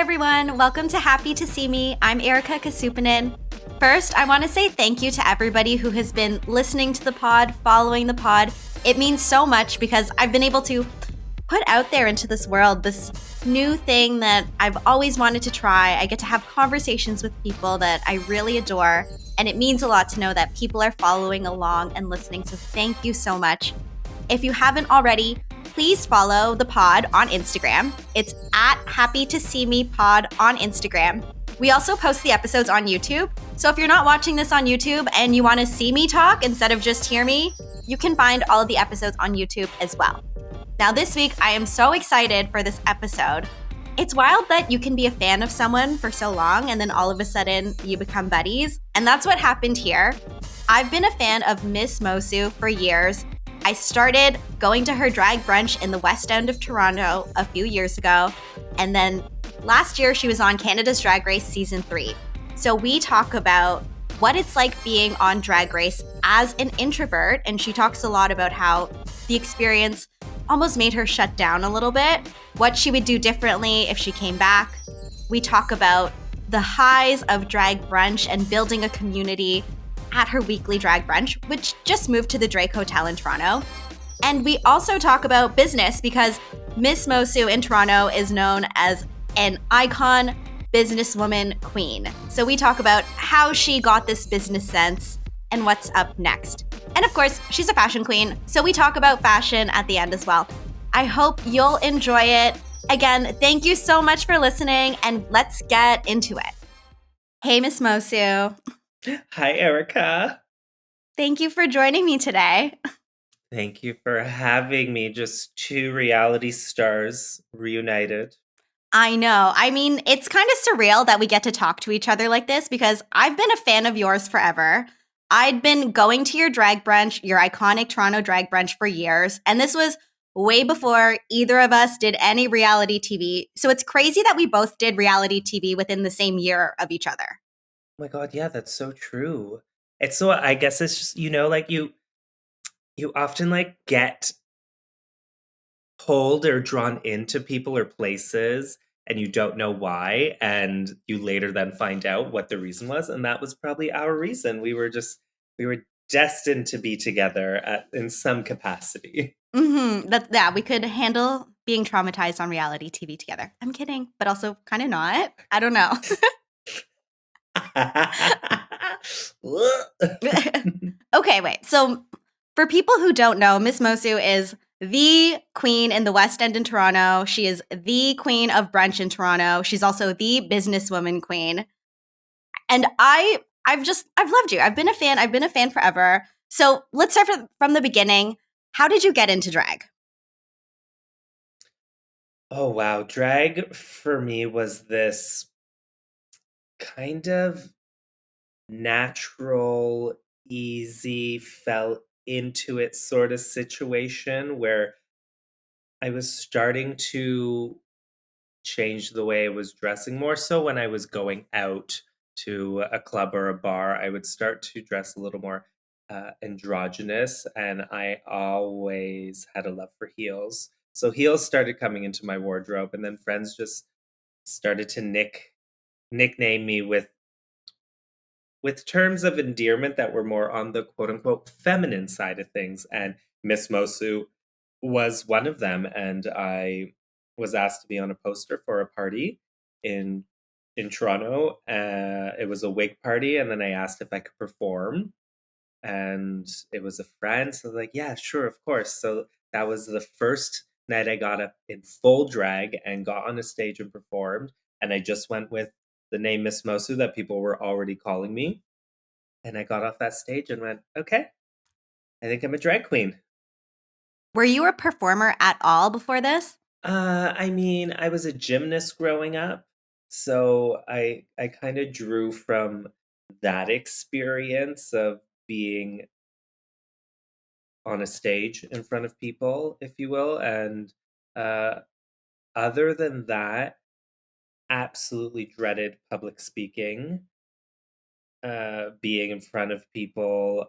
everyone, welcome to Happy to See Me. I'm Erika Casupanan. First, I want to say thank you to everybody who has been listening to the pod, following the pod. It means so much because I've been able to put out there into this world this new thing that I've always wanted to try. I get to have conversations with people that I really adore, and it means a lot to know that people are following along and listening, so thank you so much. If you haven't already, please follow the pod on Instagram. It's at Happy to See Me Pod on Instagram. We also post the episodes on YouTube. So if you're not watching this on YouTube and you want to see me talk instead of just hear me, you can find all of the episodes on YouTube as well. Now this week, I am so excited for this episode. It's wild that you can be a fan of someone for so long and then all of a sudden you become buddies. And that's what happened here. I've been a fan of Miss Moço for years. I started going to her drag brunch in the West End of Toronto a few years ago. And then last year, she was on Canada's Drag Race Season 3. So we talk about what it's like being on Drag Race as an introvert. And she talks a lot about how the experience almost made her shut down a little bit, what she would do differently if she came back. We talk about the highs of drag brunch and building a community at her weekly drag brunch, which just moved to the Drake Hotel in Toronto. And we also talk about business because Miss Moço in Toronto is known as an icon businesswoman queen. So we talk about how she got this business sense and what's up next. And of course, she's a fashion queen, so we talk about fashion at the end as well. I hope you'll enjoy it. Again, thank you so much for listening, and let's get into it. Hey, Miss Moço. Hi, Erika. Thank you for joining me today. Thank you for having me. Just two reality stars reunited. I know. I mean, it's kind of surreal that we get to talk to each other like this because I've been a fan of yours forever. I'd been going to your drag brunch, your iconic Toronto drag brunch for years, and this was way before either of us did any reality TV. So it's crazy that we both did reality TV within the same year of each other. Oh my God, yeah, that's so true. It's so, I guess it's just, like you often like get pulled or drawn into people or places and you don't know why. And you later then find out what the reason was. And that was probably our reason. We were destined to be together in some capacity. Yeah, we could handle being traumatized on reality TV together. I'm kidding, but also kind of not. I don't know. Okay, wait. So for people who don't know, Miss Moço is the queen in the West End in Toronto. She is the queen of brunch in Toronto. She's also the businesswoman queen. And I've loved you. I've been a fan. I've been a fan forever. So let's start from the beginning. How did you get into drag? Oh, wow. Drag for me was this kind of natural, easy, fell into it sort of situation where I was starting to change the way I was dressing more so when I was going out to a club or a bar. I would start to dress a little more androgynous, and I always had a love for heels. So heels started coming into my wardrobe, and then friends just started to nickname me with terms of endearment that were more on the quote unquote feminine side of things. And Miss Moço was one of them. And I was asked to be on a poster for a party in Toronto. It was a wig party. And then I asked if I could perform. And it was a friend. So I was like, yeah, sure, of course. So that was the first night I got up in full drag and got on a stage and performed. And I just went with the name Miss Moço that people were already calling me. And I got off that stage and went, okay, I think I'm a drag queen. Were you a performer at all before this? I mean, I was a gymnast growing up. So I kind of drew from that experience of being on a stage in front of people, if you will. And uh, other than that, absolutely dreaded public speaking, being in front of people.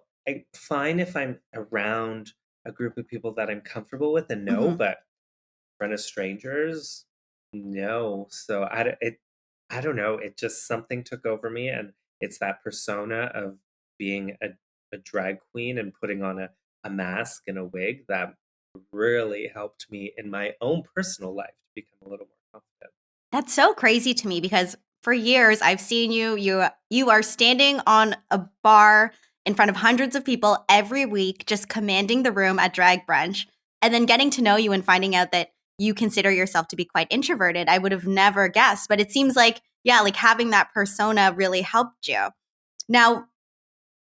Fine if I'm around a group of people that I'm comfortable with and know, Mhm. but in front of strangers, No. So I don't know. It just something took over me, and it's that persona of being a drag queen and putting on a mask and a wig that really helped me in my own personal life to become a little more confident. That's so crazy to me because for years I've seen you are standing on a bar in front of hundreds of people every week just commanding the room at drag brunch and then getting to know you and finding out that you consider yourself to be quite introverted. I would have never guessed, but it seems like yeah, like having that persona really helped you. Now,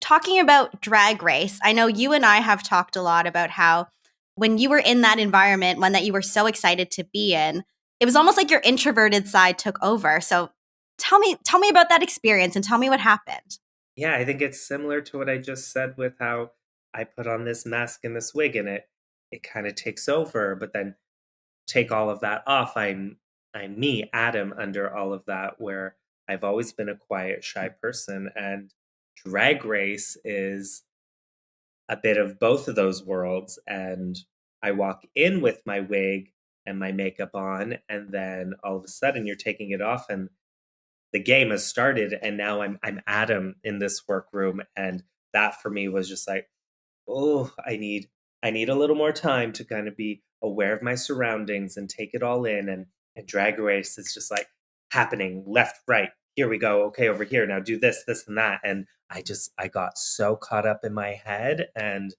talking about Drag Race, I know you and I have talked a lot about how when you were in that environment, one that you were so excited to be in, it was almost like your introverted side took over. So tell me about that experience and tell me what happened. Yeah, I think it's similar to what I just said with how I put on this mask and this wig and it kind of takes over, but then take all of that off. I'm me, Adam, under all of that, where I've always been a quiet, shy person, and Drag Race is a bit of both of those worlds. And I walk in with my wig and my makeup on, and then all of a sudden you're taking it off, and the game has started, and now I'm Adam in this workroom, and that for me was just like, oh, I need a little more time to kind of be aware of my surroundings and take it all in, and Drag Race is just like happening left, right. Here we go. Okay, over here. Now do this, this, and that. And I got so caught up in my head and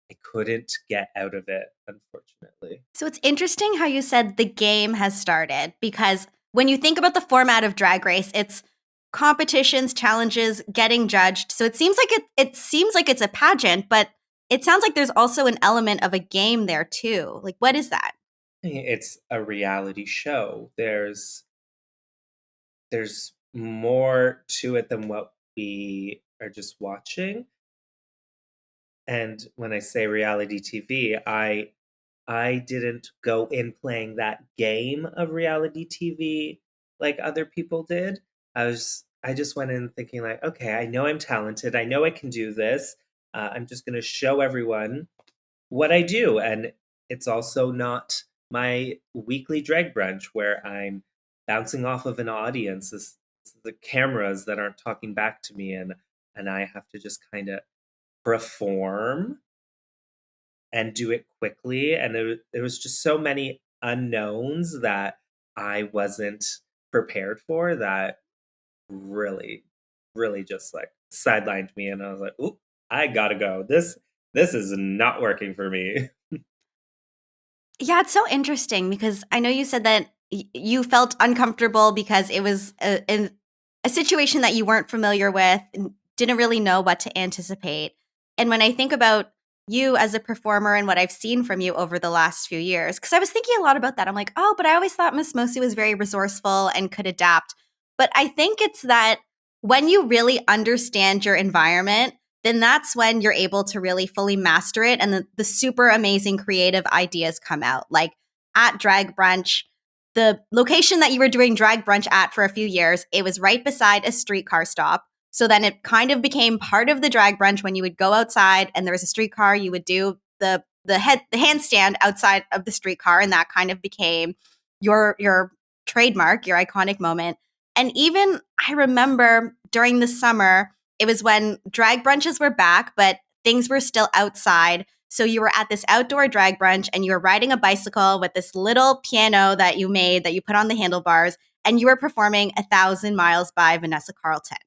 I couldn't get out of it, unfortunately. So it's interesting how you said the game has started because when you think about the format of Drag Race, it's competitions, challenges, getting judged. So it seems like it seems like it's a pageant, but it sounds like there's also an element of a game there too. Like what is that? It's a reality show. There's more to it than what we are just watching. And when I say reality TV, I didn't go in playing that game of reality TV like other people did. I just went in thinking like, okay, I know I'm talented. I know I can do this. I'm just going to show everyone what I do. And it's also not my weekly drag brunch where I'm bouncing off of an audience. This the cameras that aren't talking back to me, and I have to just kind of perform and do it quickly. And there was just so many unknowns that I wasn't prepared for that really, really just like sidelined me. And I was like, oop, I gotta go. This is not working for me. Yeah, it's so interesting because I know you said that you felt uncomfortable because it was a situation that you weren't familiar with and didn't really know what to anticipate. And when I think about you as a performer and what I've seen from you over the last few years, because I was thinking a lot about that. I'm like, oh, but I always thought Miss Moço was very resourceful and could adapt. But I think it's that when you really understand your environment, then that's when you're able to really fully master it and the super amazing creative ideas come out. Like at Drag Brunch, the location that you were doing Drag Brunch at for a few years, it was right beside a streetcar stop. So then it kind of became part of the Drag Brunch when you would go outside and there was a streetcar, you would do the handstand outside of the streetcar, and that kind of became your trademark, your iconic moment. And even I remember during the summer, it was when drag brunches were back, but things were still outside. So you were at this outdoor drag brunch and you were riding a bicycle with this little piano that you made that you put on the handlebars, and you were performing 1,000 Miles by Vanessa Carlton.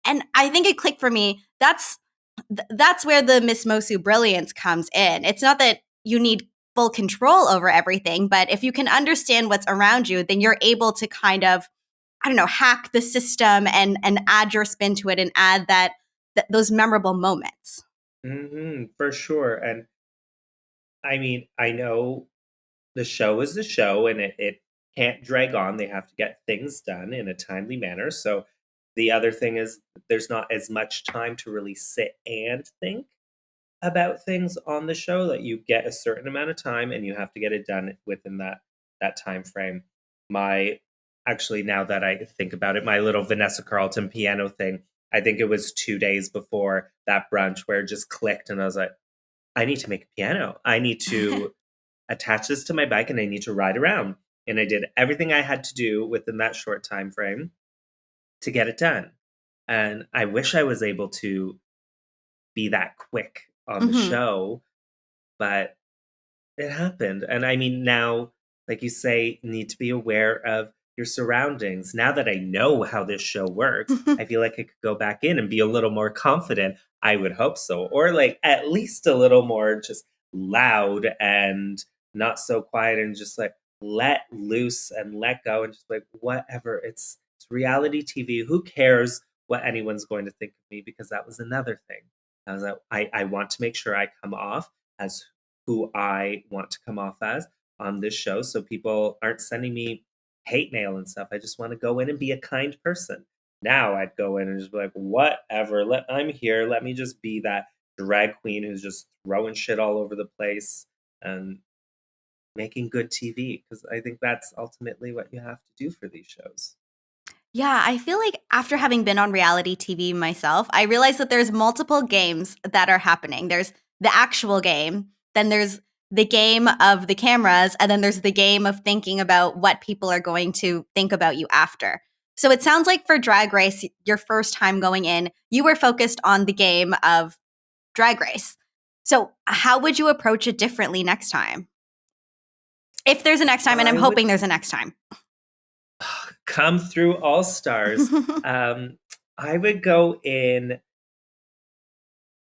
And I think it clicked for me. That's where the Miss Moço brilliance comes in. It's not that you need full control over everything, but if you can understand what's around you, then you're able to kind of I don't know, hack the system and add your spin to it and add those memorable moments. For sure. And I mean, I know the show is the show and it can't drag on. They have to get things done in a timely manner. So the other thing is there's not as much time to really sit and think about things on the show that you get a certain amount of time and you have to get it done within that time frame. My Actually, now that I think about it, my little Vanessa Carlton piano thing, I think it was 2 days before that brunch where it just clicked and I was like, I need to make a piano. I need to attach this to my bike and I need to ride around. and I did everything I had to do within that short time frame to get it done. And I wish I was able to be that quick on the Mhm. show, but it happened. And I mean, now, like you say, need to be aware of your surroundings. Now that I know how this show works, I feel like I could go back in and be a little more confident. I would hope so. Or like at least a little more just loud and not so quiet and just like let loose and let go and just like whatever. It's reality TV. Who cares what anyone's going to think of me? Because that was another thing. I was like, I want to make sure I come off as who I want to come off as on this show. So people aren't sending me hate mail and stuff. I just want to go in and be a kind person. Now I'd go in and just be like, whatever, I'm here. Let me just be that drag queen who's just throwing shit all over the place and making good TV. Because I think that's ultimately what you have to do for these shows. Yeah, I feel like after having been on reality TV myself, I realized that there's multiple games that are happening. There's the actual game, then there's the game of the cameras, and then there's the game of thinking about what people are going to think about you after. So it sounds like for Drag Race, your first time going in, you were focused on the game of Drag Race. So how would you approach it differently next time? If there's a next time, and I'm I would hoping there's a next time. come through all stars. Um, I would go in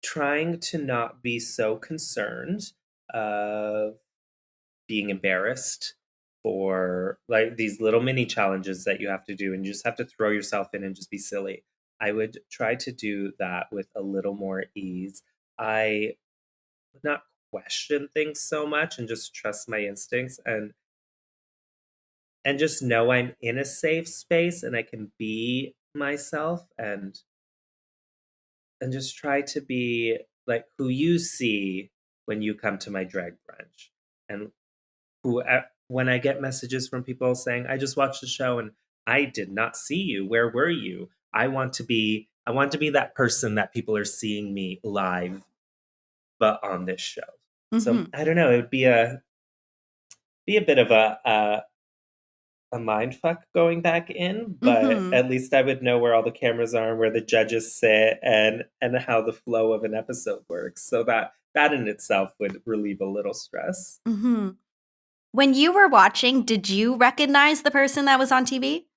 trying to not be so concerned of being embarrassed for like these little mini challenges that you have to do and you just have to throw yourself in and just be silly. I would try to do that with a little more ease. I would not question things so much and just trust my instincts and just know I'm in a safe space and I can be myself and just try to be like who you see when you come to my drag brunch. And when I get messages from people saying, "I just watched the show and I did not see you. Where were you?" I want to be that person that people are seeing me live, but on this show. So Mhm. I don't know. It would be a bit of a mind fuck going back in, but Mhm. at least I would know where all the cameras are and where the judges sit and how the flow of an episode works. So that in itself would relieve a little stress. Mhm. When you were watching, did you recognize the person that was on TV?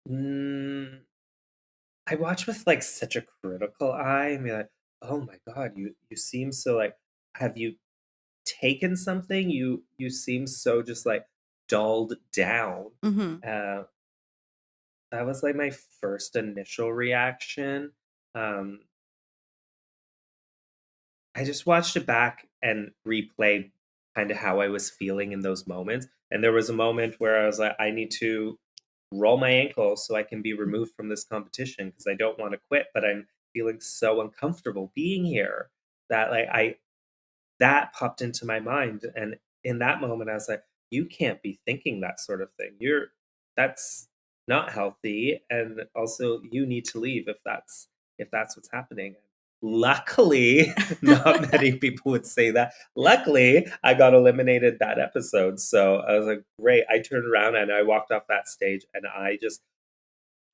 Mm, I watch with like such a critical eye. I mean, like, oh my god, you seem so like. Have you taken something? You seem so just like dulled down. Mhm. Uh, that was like my first initial reaction. Um, I just watched it back and replayed kind of how I was feeling in those moments. And there was a moment where I was like, I need to roll my ankle so I can be removed from this competition because I don't want to quit, but I'm feeling so uncomfortable being here that like I that popped into my mind. And in that moment I was like, you can't be thinking that sort of thing. That's not healthy. And also you need to leave if that's what's happening. Luckily, not many people would say that. Luckily, I got eliminated that episode. So I was like, great. I turned around and I walked off that stage and I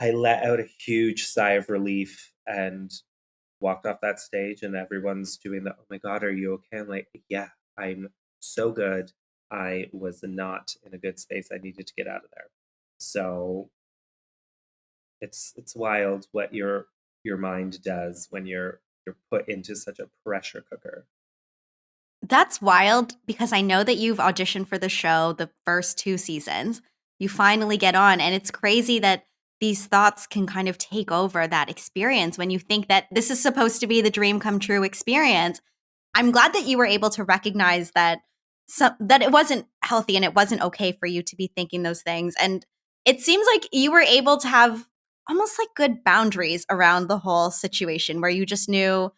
let out a huge sigh of relief and walked off that stage and everyone's doing the, "Oh my god, are you okay?" I'm like, "Yeah, I'm so good. I was not in a good space. I needed to get out of there." So, it's wild what your mind does when you're put into such a pressure cooker. That's wild because I know that you've auditioned for the show the first 2 seasons. You finally get on, and it's crazy that these thoughts can kind of take over that experience when you think that this is supposed to be the dream come true experience. I'm glad that you were able to recognize that that it wasn't healthy and it wasn't okay for you to be thinking those things. And it seems like you were able to have almost like good boundaries around the whole situation where you just knew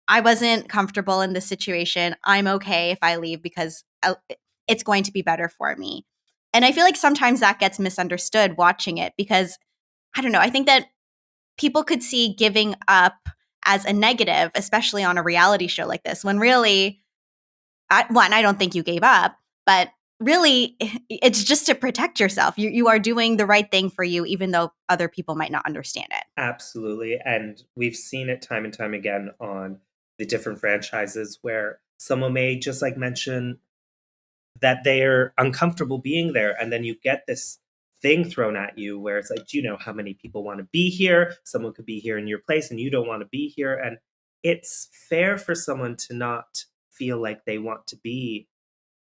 I wasn't comfortable in this situation. I'm okay if I leave because it's going to be better for me. And I feel like sometimes that gets misunderstood watching it because I don't know. I think that people could see giving up as a negative, especially on a reality show like this, when really, one, I don't think you gave up, but really, it's just to protect yourself. You are doing the right thing for you, even though other people might not understand it. Absolutely. And we've seen it time and time again on the different franchises where someone may just like mention that they're uncomfortable being there. And then you get this thing thrown at you where it's like, do you know how many people want to be here? Someone could be here in your place and you don't want to be here. And it's fair for someone to not feel like they want to be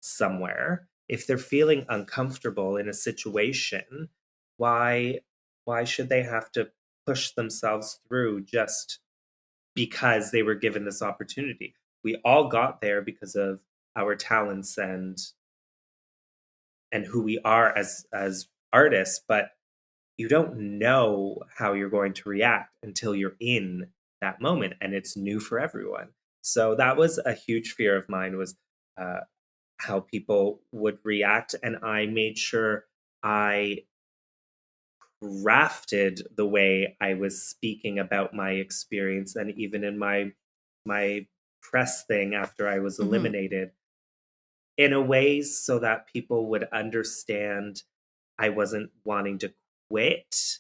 somewhere. If they're feeling uncomfortable in a situation, why why should they have to push themselves through just because they were given this opportunity? We all got there because of our talents and who we are as artists, but you don't know how you're going to react until you're in that moment and it's new for everyone. So that was a huge fear of mine was uh, how people would react, and I made sure I crafted the way I was speaking about my experience, and even in my press thing after I was Hmm. eliminated, in a way so that people would understand I wasn't wanting to quit.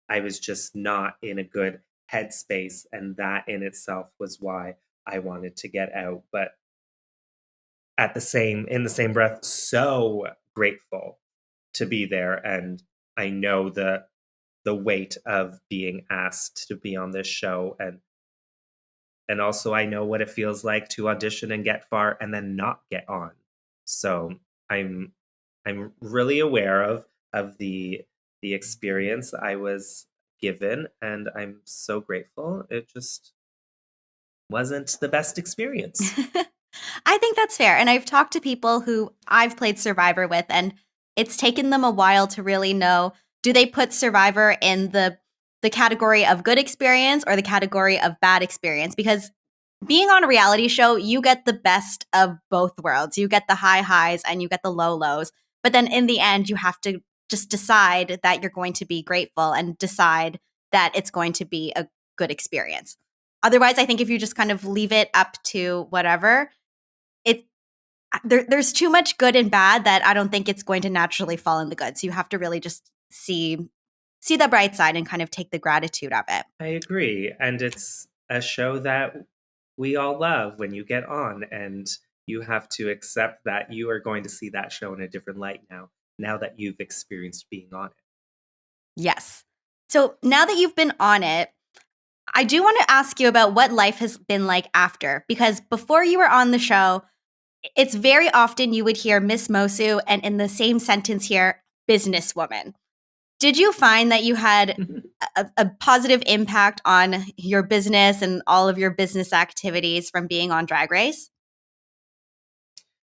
I was just not in a good headspace, and that in itself was why I wanted to get out. But at the same in the same breath, so grateful to be there, and I know the weight of being asked to be on this show, and also I know what it feels like to audition and get far and then not get on. So I'm I'm really aware of the experience I was given, and I'm so grateful. It just wasn't the best experience. I think that's fair. And I've talked to people who I've played Survivor with, and it's taken them a while to really know, do they put Survivor in the category of good experience or the category of bad experience? Because being on a reality show, you get the best of both worlds. You get the high highs and you get the low lows. But then in the end, you have to just decide that you're going to be grateful and decide that it's going to be a good experience. Otherwise, I think if you just kind of leave it up to whatever, it there's too much good and bad that I don't think it's going to naturally fall in the good. So you have to really just see the bright side and kind of take the gratitude of it. I agree, and it's a show that we all love when you get on, and you have to accept that you are going to see that show in a different light now that you've experienced being on it. Yes. So now that you've been on it, I do want to ask you about what life has been like after, because before you were on the show, it's very often you would hear Miss Moço and in the same sentence here, businesswoman. Did you find that you had a positive impact on your business and all of your business activities from being on Drag Race?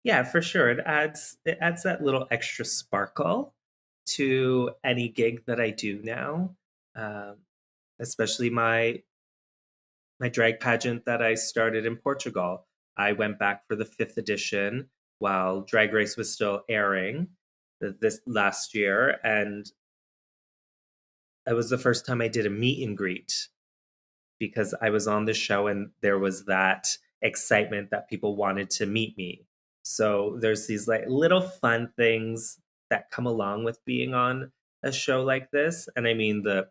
Yeah, for sure. It adds that little extra sparkle to any gig that I do now, um, especially my drag pageant that I started in Portugal. I went back for the fifth edition while Drag Race was still airing this last year, and it was the first time I did a meet and greet because I was on the show and there was that excitement that people wanted to meet me. So there's these like little fun things that come along with being on a show like this. And I mean the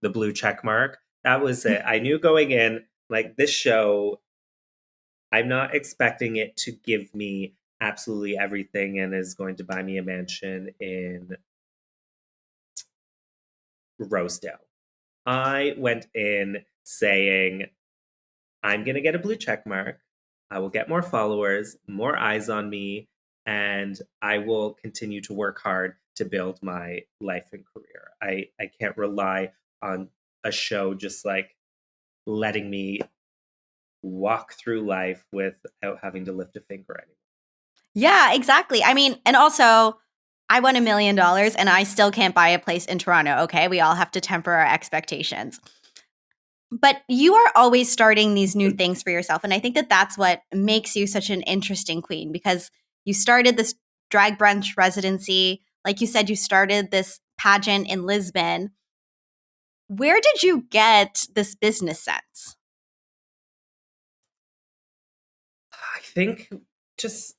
blue check mark, that was it. I knew going in, like this show, I'm not expecting it to give me absolutely everything and is going to buy me a mansion in Rosedale. I went in saying I'm going to get a blue check mark. I will get more followers, more eyes on me, and I will continue to work hard to build my life and career. I can't rely on a show just like letting me walk through life without having to lift a finger anymore. Yeah, exactly. I mean, and also, I won $1 million and I still can't buy a place in Toronto. Okay. We all have to temper our expectations. But you are always starting these new things for yourself. And I think that that's what makes you such an interesting queen because you started this drag brunch residency. Like you said, you started this pageant in Lisbon. Where did you get this business sense? I think just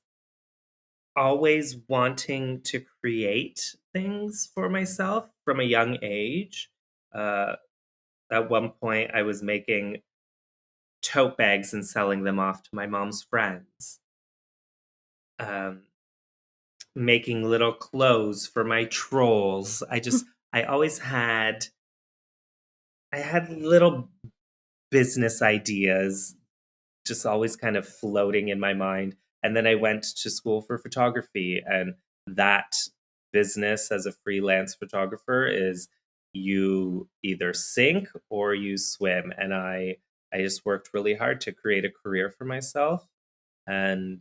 always wanting to create things for myself from a young age. Uh, at one point, I was making tote bags and selling them off to my mom's friends, um, making little clothes for my trolls. I always I had little business ideas just always kind of floating in my mind. And then I went to school for photography, and that business as a freelance photographer is you either sink or you swim. And I just worked really hard to create a career for myself. And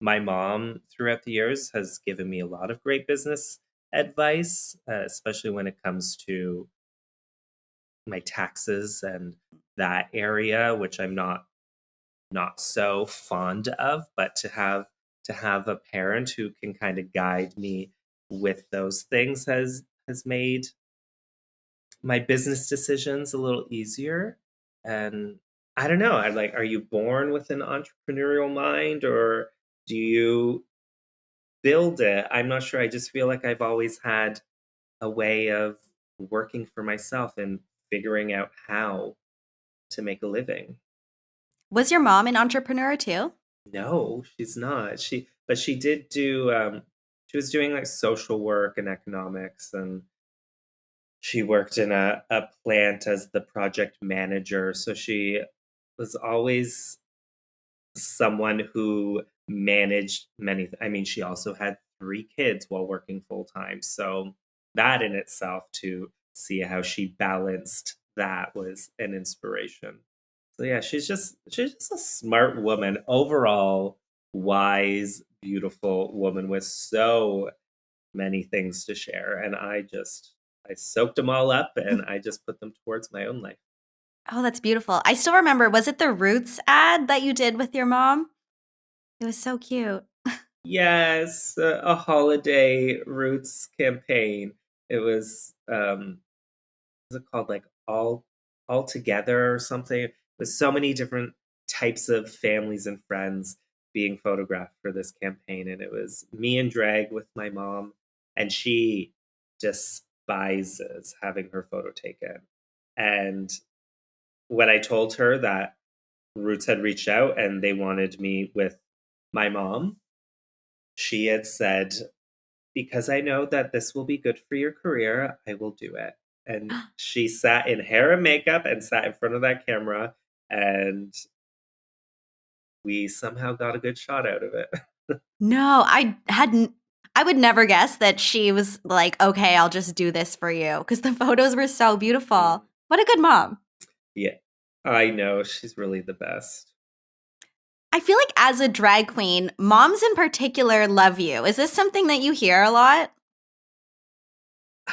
my mom, throughout the years, has given me a lot of great business advice, especially when it comes to my taxes and that area, which I'm not so fond of, but to have a parent who can kind of guide me with those things has made my business decisions a little easier. And I don't know, I like, are you born with an entrepreneurial mind, or do you build it? I'm not sure. I just feel like I've always had a way of working for myself and figuring out how to make a living. Was your mom an entrepreneur too? No, she's not. She did do, she was doing, like, social work and economics, and she worked in a plant as the project manager, so she was always someone who managed many I mean, she also had 3 kids while working full time, so that in itself, to see how she balanced that, was an inspiration. So yeah, she's just a smart woman. Overall, wise, beautiful woman with so many things to share. And I soaked them all up and I just put them towards my own life. Oh, that's beautiful. I still remember, was it the Roots ad that you did with your mom? It was so cute. Yes, a holiday roots campaign. It was it called, like, all together or something? With so many different types of families and friends being photographed for this campaign, and it was me in drag with my mom, and she despises having her photo taken. And when I told her that Roots had reached out and they wanted me with my mom, she had said, "Because I know that this will be good for your career, I will do it." And she sat in hair and makeup and sat in front of that camera, and we somehow got a good shot out of it. No, I hadn't. I would never guess that she was like, okay, I'll just do this for you because the photos were so Mm, beautiful. What a good mom. yeah, I know, she's really the best. I feel like as a drag queen, moms in particular love you. Is this something that you hear a lot?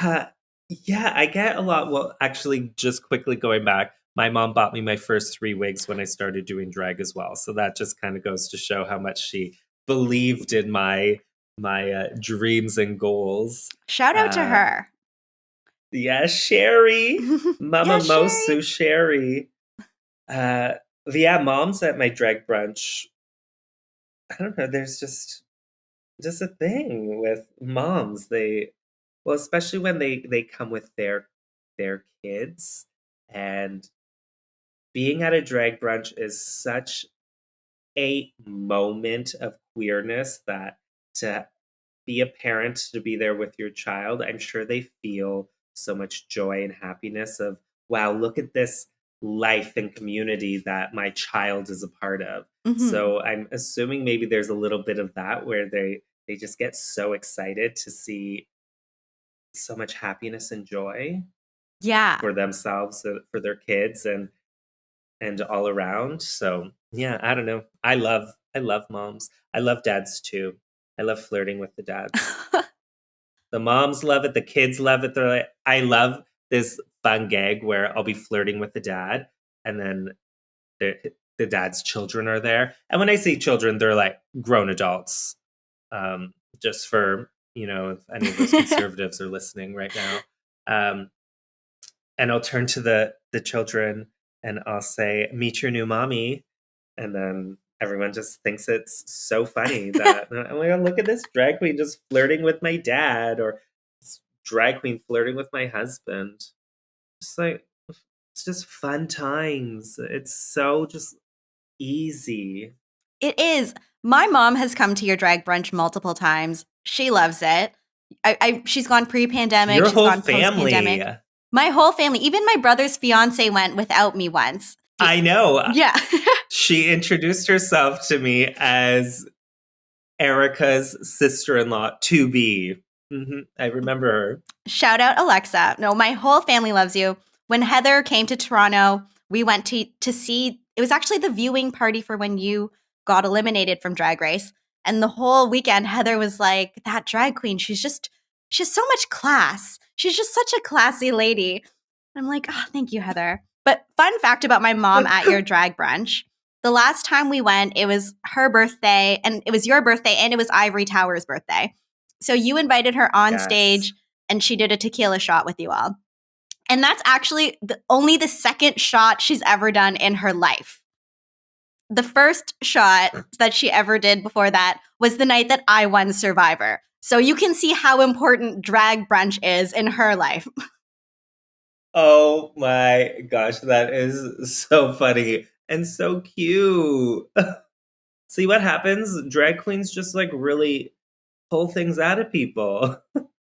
Uh, yeah, I get a lot. Well, actually, just quickly going back, my mom bought me my first 3 wigs when I started doing drag as well, so that just kinda goes to show how much she believed in my dreams and goals. Shout out to Uh her. Yeah, Sherry, Mama Yeah, Sherry. Moço, Sherry. Uh, yeah, moms at my drag brunch. I don't know. There's just a thing with moms. Well, especially when they come with their kids, and being at a drag brunch is such a moment of queerness that to be a parent, to be there with your child, I'm sure they feel so much joy and happiness of, wow, look at this life and community that my child is a part of. Hmm. So I'm assuming maybe there's a little bit of that where they just get so excited to see so much happiness and joy Yeah. for themselves, for their kids, and all around. So yeah, I don't know. I love moms. I love dads too. I love flirting with the dads. The moms love it, the kids love it. They're like, I love this fun gag where I'll be flirting with the dad, and then the dad's children are there. And when I say children, they're like grown adults. Just for, if any of those conservatives are listening right now. Um, and I'll turn to the children and I'll say, "Meet your new mommy." And then everyone just thinks it's so funny that I'm like, oh, look at this drag queen just flirting with my dad, or this drag queen flirting with my husband. Just like, it's just fun times. It's so just easy. It is. My mom has come to your drag brunch multiple times. She loves it. She's gone pre-pandemic. Your She's whole gone family. post-pandemic. My whole family, even my brother's fiance went without me once. I know. Yeah. She introduced herself to me as Erika's sister-in-law to be. I remember her. Shout out Alexa. No, my whole family loves you. When Heather came to Toronto, we went to see, it was actually the viewing party for when you got eliminated from Drag Race. And the whole weekend, Heather was like, that drag queen, she has so much class. She's just such a classy lady. I'm like, oh, thank you, Heather. But fun fact about my mom at your drag brunch. The last time we went, it was her birthday, and it was your birthday, and it was Ivory Tower's birthday. So you invited her on stage, and she did a tequila shot with you all. And that's actually only the second shot she's ever done in her life. The first shot that she ever did before that was the night that I won Survivor. So you can see how important drag brunch is in her life. Oh my gosh, that is so funny and so cute. See what happens? Drag queens just like really pull things out of people.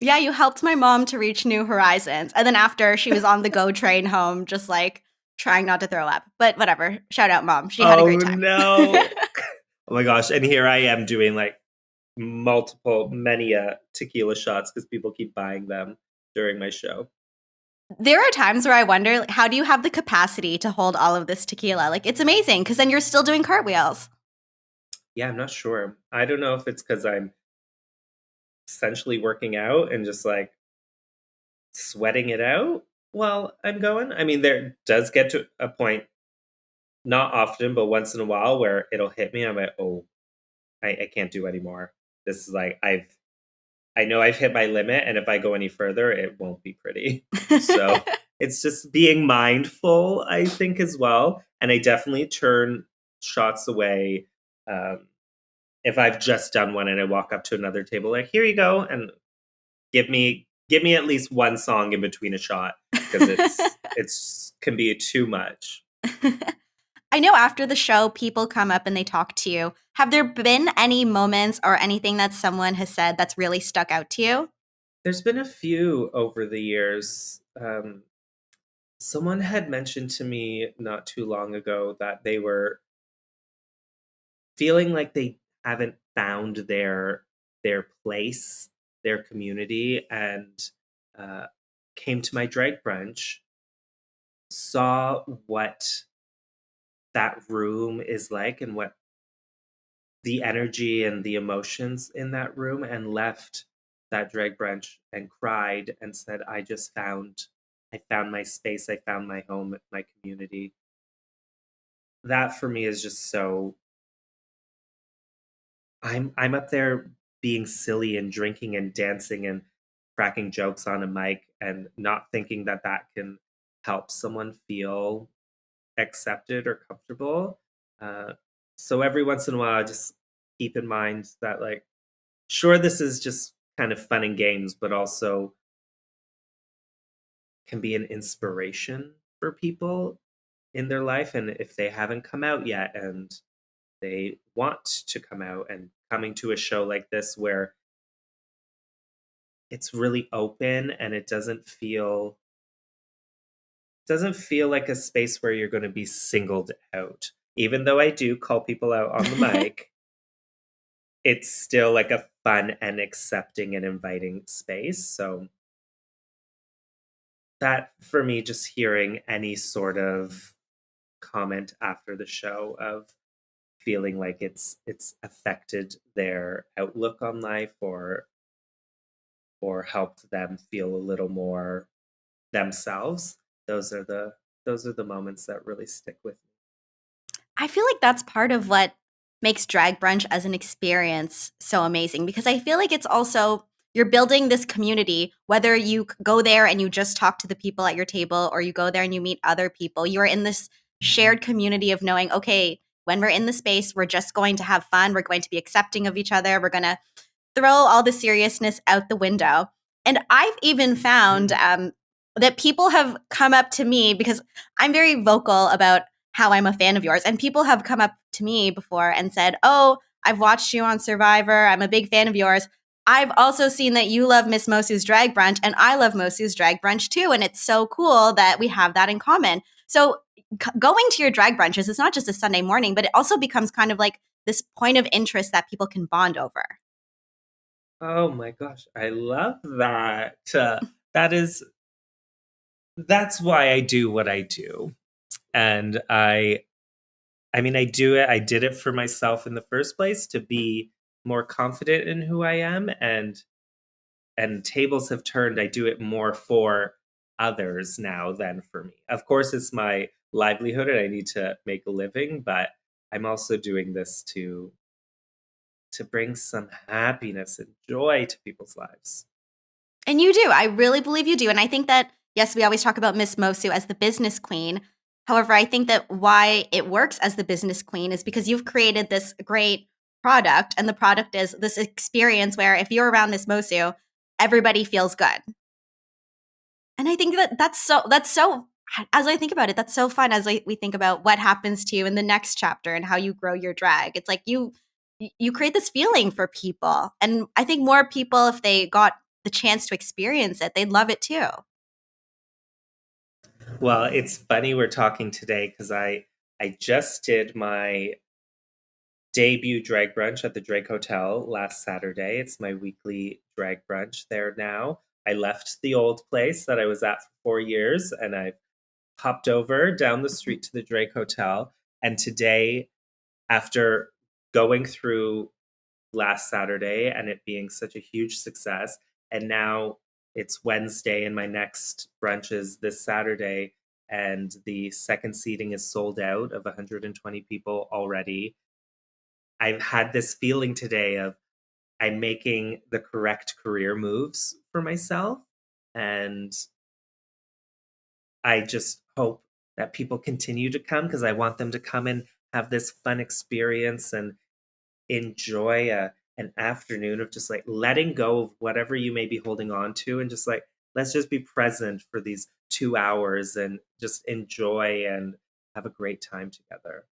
Yeah, you helped my mom to reach new horizons. And then after, she was on the GO train home, just like trying not to throw up. But whatever. Shout out, mom. She had a great time. No. Oh my gosh. And here I am doing like many tequila shots because people keep buying them during my show. There are times where I wonder, like, how do you have the capacity to hold all of this tequila? Like, it's amazing because then you're still doing cartwheels. Yeah, I'm not sure. I don't know if it's because I'm essentially working out and just like sweating it out while I'm going. I mean, there does get to a point, not often, but once in a while, where it'll hit me. I'm like, oh, I can't do anymore. This is like I know I've hit my limit, and if I go any further, it won't be pretty. So it's just being mindful, I think, as well. And I definitely turn shots away if I've just done one and I walk up to another table, like, here you go, and give me at least one song in between a shot because it's can be too much. I know after the show, people come up and they talk to you. Have there been any moments or anything that someone has said that's really stuck out to you? There's been a few over the years. Someone had mentioned to me not too long ago that they were feeling like they haven't found their place, their community, and came to my drag brunch, saw what that room is like and what the energy and the emotions in that room, and left that drag brunch and cried and said, I found my space, I found my home, my community. That for me is just so I'm up there being silly and drinking and dancing and cracking jokes on a mic and not thinking that that can help someone feel accepted or comfortable. Uh, so every once in a while, I just keep in mind that, like, sure, this is just kind of fun and games, but also can be an inspiration for people in their life. And if they haven't come out yet and they want to come out, and coming to a show like this where it's really open and it doesn't feel like a space where you're going to be singled out. Even though I do call people out on the mic, it's still like a fun and accepting and inviting space. So that for me, just hearing any sort of comment after the show of feeling like it's affected their outlook on life, or helped them feel a little more themselves, those are the moments that really stick with me. I feel like that's part of what makes drag brunch as an experience so amazing, because I feel like it's also, you're building this community, whether you go there and you just talk to the people at your table or you go there and you meet other people. You are in this shared community of knowing, okay, when we're in the space, we're just going to have fun. We're going to be accepting of each other. We're going to throw all the seriousness out the window. And I've even found that people have come up to me because I'm very vocal about how I'm a fan of yours. And people have come up to me before and said, oh, I've watched you on Survivor. I'm a big fan of yours. I've also seen that you love Miss Moço's drag brunch, and I love Moço's drag brunch too. And it's so cool that we have that in common. So going to your drag brunches is not just a Sunday morning, but it also becomes kind of like this point of interest that people can bond over. Oh my gosh, I love that. That's why I do what I do. And I mean, I did it for myself in the first place to be more confident in who I am, and tables have turned. I do it more for others now than for me. Of course, it's my livelihood and I need to make a living, but I'm also doing this to bring some happiness and joy to people's lives. And you do. I really believe you do. And I think that, yes, we always talk about Miss Moço as the business queen. However, I think that why it works as the business queen is because you've created this great product, and the product is this experience where if you're around Miss Moço, everybody feels good. And I think that that's so, as I think about it, that's so fun as we think about what happens to you in the next chapter and how you grow your drag. It's like you create this feeling for people. And I think more people, if they got the chance to experience it, they'd love it too. Well, it's funny we're talking today because I just did my debut drag brunch at the Drake Hotel last Saturday. It's my weekly drag brunch there now. I left the old place that I was at for 4 years and I hopped over down the street to the Drake Hotel. And today, after going through last Saturday and it being such a huge success, and now it's Wednesday and my next brunch is this Saturday, and the second seating is sold out of 120 people already. I've had this feeling today of I'm making the correct career moves for myself. And I just hope that people continue to come because I want them to come and have this fun experience and enjoy an afternoon of just like letting go of whatever you may be holding on to and just like, let's just be present for these 2 hours and just enjoy and have a great time together.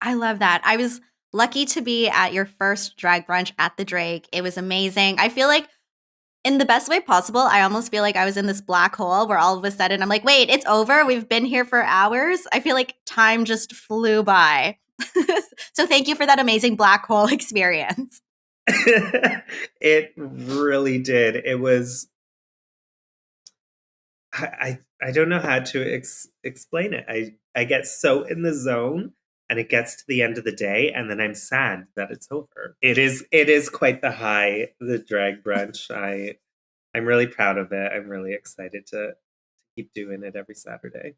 I love that. I was lucky to be at your first drag brunch at the Drake. It was amazing. I feel like in the best way possible, I almost feel like I was in this black hole where all of a sudden I'm like, wait, it's over. We've been here for hours. I feel like time just flew by. So thank you for that amazing black hole experience. It really did. It was, I don't know how to explain it. I get so in the zone and it gets to the end of the day and then I'm sad that it's over. It is quite the high, the drag brunch. I'm really proud of it. I'm really excited to keep doing it every Saturday.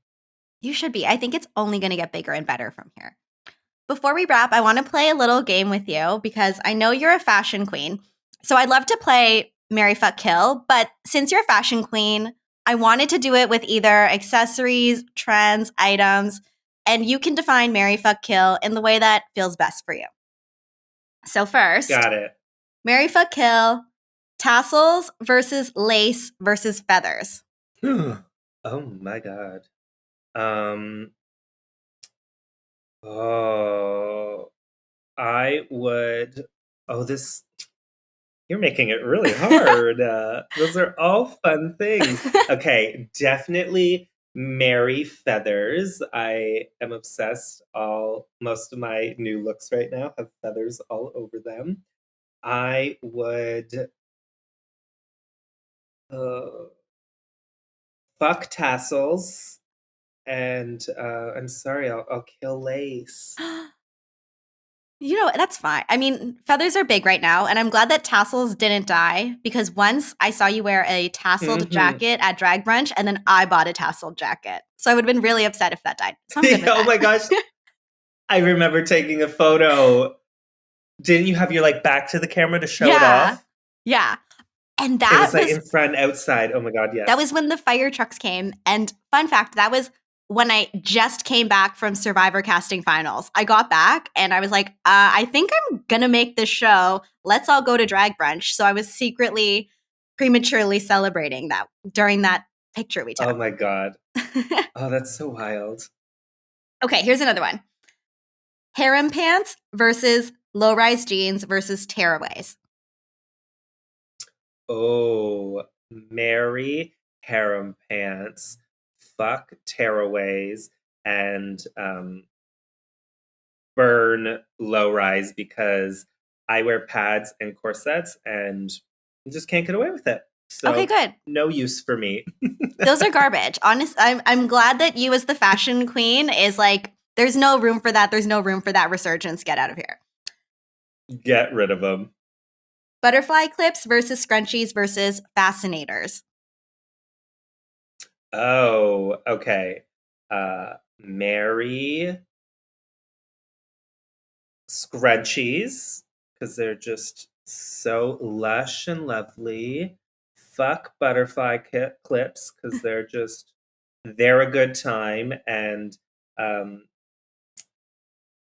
You should be. I think it's only going to get bigger and better from here. Before we wrap, I want to play a little game with you because I know you're a fashion queen. So I'd love to play Marry, Fuck, Kill. But since you're a fashion queen, I wanted to do it with either accessories, trends, items, and you can define Marry, Fuck, Kill in the way that feels best for you. So first, got it. Marry, Fuck, Kill, tassels versus lace versus feathers. Oh my God. I would. This. You're making it really hard. Those are all fun things. Okay, definitely marry feathers. I am obsessed. Most of my new looks right now have feathers all over them. I would fuck tassels, and I'm sorry, I'll kill lace. You know, that's fine. I mean, feathers are big right now, and I'm glad that tassels didn't die because once I saw you wear a tasseled jacket at drag brunch, and then I bought a tasseled jacket. So I would have been really upset if that died. So I'm good with Oh that. my gosh. I remember taking a photo. Didn't you have your like back to the camera to show it off? Yeah. And that it was like in front, outside. Oh my God, yes. That was when the fire trucks came. And fun fact, that was when I just came back from Survivor casting finals. I got back and I was like, I think I'm going to make this show. Let's all go to drag brunch. So I was secretly, prematurely celebrating that during that picture we took. Oh my God. Oh, that's so wild. Okay, here's another one. Harem pants versus low-rise jeans versus tearaways. Oh, marry harem pants, fuck tearaways, and burn low rise because I wear pads and corsets and just can't get away with it. So Okay, good. No use for me. Those are garbage. Honest, I'm glad that you as the fashion queen is like, there's no room for that. There's no room for that resurgence. Get out of here. Get rid of them. Butterfly clips versus scrunchies versus fascinators. Oh, okay. Marry scrunchies because they're just so lush and lovely. Fuck butterfly clips because they're a good time. And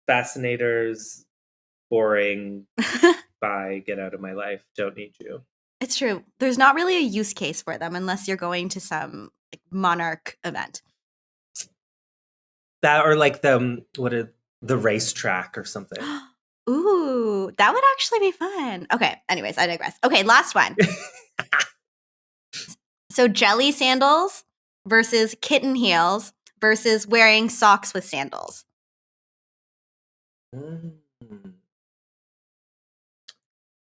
fascinators, boring. Bye, get out of my life. Don't need you. It's true. There's not really a use case for them unless you're going to some like, monarch event. That or like the racetrack or something. Ooh, that would actually be fun. Okay, anyways, I digress. Okay, last one. So jelly sandals versus kitten heels versus wearing socks with sandals.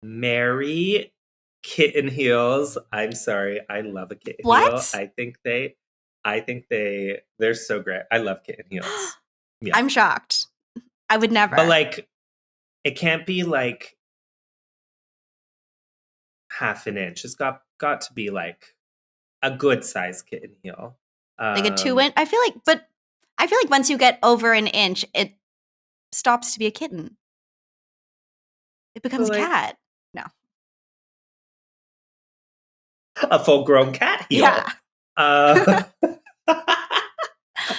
Marry kitten heels. I'm sorry. I love a kitten heel. I think they're so great. I love kitten heels. Yeah. I'm shocked. I would never. But like, it can't be like half an inch. It's got to be like a good size kitten heel. Like a 2-inch? I feel like once you get over an inch, it stops to be a kitten. It becomes a cat. No. A full-grown cat heel. Yeah.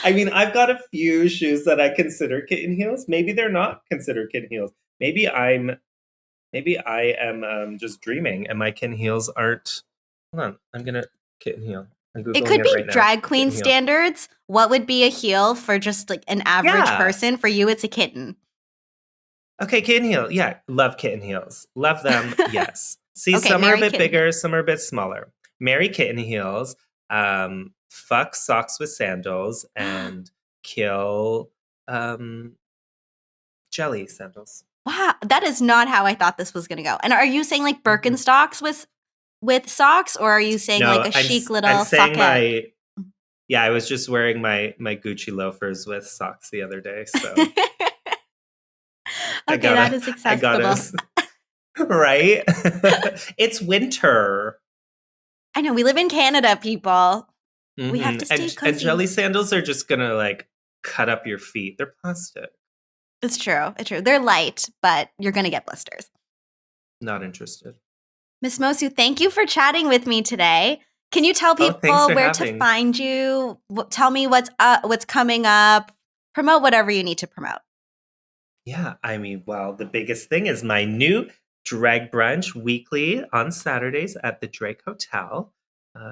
I mean, I've got a few shoes that I consider kitten heels. Maybe they're not considered kitten heels. Maybe I am just dreaming, and my kitten heels aren't. Hold on, I'm gonna kitten heel. It could be drag queen standards. What would be a heel for just like an average person? For you, it's a kitten. Okay, kitten heel. Yeah, love kitten heels. Love them. Yes. See, okay, some are a bit bigger, some are a bit smaller. Marry kitten heels. Fuck socks with sandals and kill jelly sandals. Wow, that is not how I thought this was going to go. And are you saying like Birkenstocks with socks, or are you saying like a chic little socket? Yeah, I was just wearing my Gucci loafers with socks the other day. So okay, that is acceptable. Right? It's winter. I know, we live in Canada, people. Mm-hmm. We have to stay cozy. And jelly sandals are just gonna like cut up your feet. They're plastic. It's true. It's true. They're light, but you're gonna get blisters. Not interested. Miss Moço, thank you for chatting with me today. Can you tell people where to find you? Tell me what's coming up. Promote whatever you need to promote. Yeah, I mean, well, the biggest thing is my new drag brunch weekly on Saturdays at the Drake Hotel.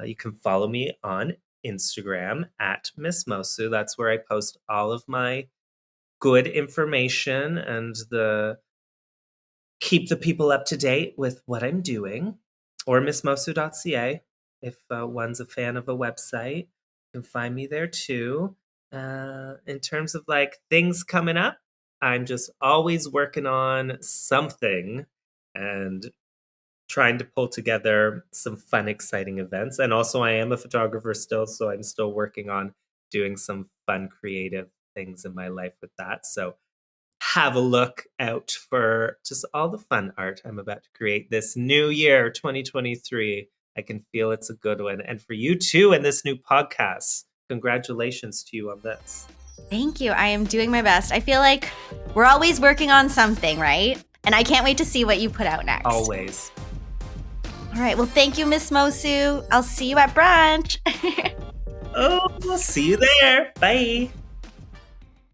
You can follow me on Instagram at Miss Moço. That's where I post all of my good information and keep the people up to date with what I'm doing. Or missmoço.ca if one's a fan of a website. You can find me there too. In terms of like things coming up, I'm just always working on something and trying to pull together some fun, exciting events. And also I am a photographer still, so I'm still working on doing some fun, creative things in my life with that. So have a look out for just all the fun art I'm about to create this new year, 2023. I can feel it's a good one. And for you too, in this new podcast, congratulations to you on this. Thank you. I am doing my best. I feel like we're always working on something, right? And I can't wait to see what you put out next. Always. All right. Well, thank you, Miss Moço. I'll see you at brunch. Oh, we'll see you there. Bye.